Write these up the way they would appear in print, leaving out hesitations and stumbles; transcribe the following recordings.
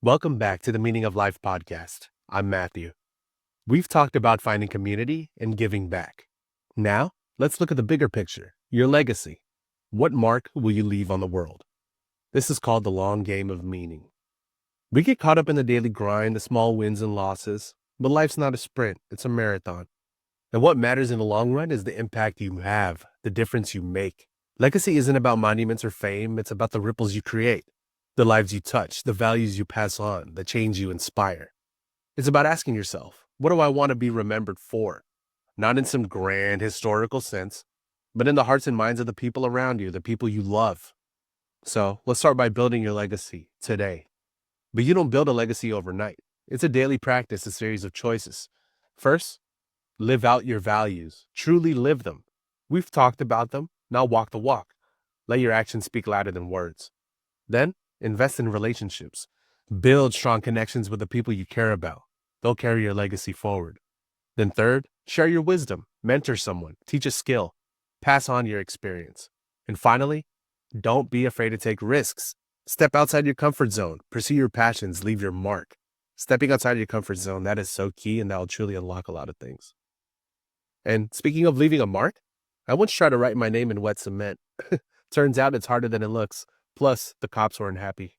Welcome back to the Meaning of Life podcast. I'm Matthew. We've talked about finding community and giving back. Now, let's look at the bigger picture, your legacy. What mark will you leave on the world? This is called the long game of meaning. We get caught up in the daily grind, the small wins and losses, but life's not a sprint, it's a marathon. And what matters in the long run is the impact you have, the difference you make. Legacy isn't about monuments or fame, it's about the ripples you create. The lives you touch, the values you pass on, the change you inspire. It's about asking yourself, what do I want to be remembered for? Not in some grand historical sense, but in the hearts and minds of the people around you, the people you love. So let's start by building your legacy today. But you don't build a legacy overnight. It's a daily practice, a series of choices. First, live out your values. Truly live them. We've talked about them. Now walk the walk. Let your actions speak louder than words. Then, invest in relationships. Build strong connections with the people you care about. They'll carry your legacy forward. Then third, share your wisdom. Mentor someone. Teach a skill. Pass on your experience. And finally, don't be afraid to take risks. Step outside your comfort zone. Pursue your passions. Leave your mark. Stepping outside your comfort zone, that is so key, and that will truly unlock a lot of things. And speaking of leaving a mark, I once tried to write my name in wet cement. Turns out it's harder than it looks. Plus, the cops weren't happy.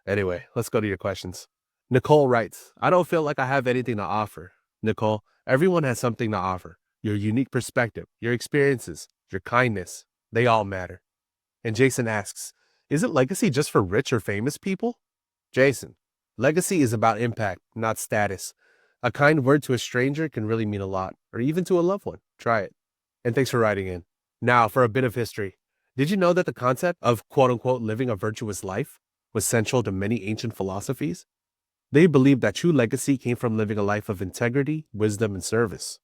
Anyway, let's go to your questions. Nicole writes, I don't feel like I have anything to offer. Nicole, everyone has something to offer. Your unique perspective, your experiences, your kindness, they all matter. And Jason asks, isn't legacy just for rich or famous people? Jason, legacy is about impact, not status. A kind word to a stranger can really mean a lot, or even to a loved one. Try it. And thanks for writing in. Now, for a bit of history. Did you know that the concept of quote-unquote living a virtuous life was central to many ancient philosophies? They believed that true legacy came from living a life of integrity, wisdom, and service.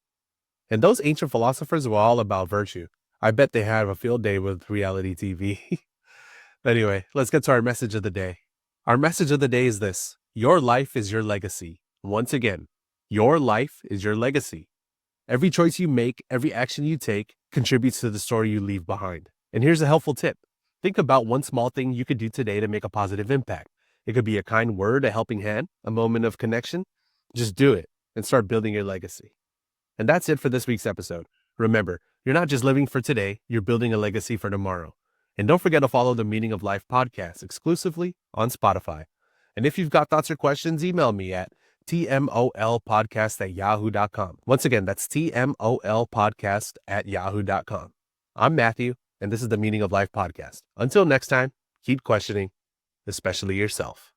And those ancient philosophers were all about virtue. I bet they had a field day with reality TV. Anyway, let's get to our message of the day. Our message of the day is this: your life is your legacy. Once again, your life is your legacy. Every choice you make, every action you take contributes to the story you leave behind. And here's a helpful tip. Think about one small thing you could do today to make a positive impact. It could be a kind word, a helping hand, a moment of connection. Just do it and start building your legacy. And that's it for this week's episode. Remember, you're not just living for today, you're building a legacy for tomorrow. And don't forget to follow the Meaning of Life podcast exclusively on Spotify. And if you've got thoughts or questions, email me at tmolpodcast@yahoo.com. Once again, that's tmolpodcast@yahoo.com. I'm Matthew, and this is the Meaning of Life podcast. Until next time, keep questioning, especially yourself.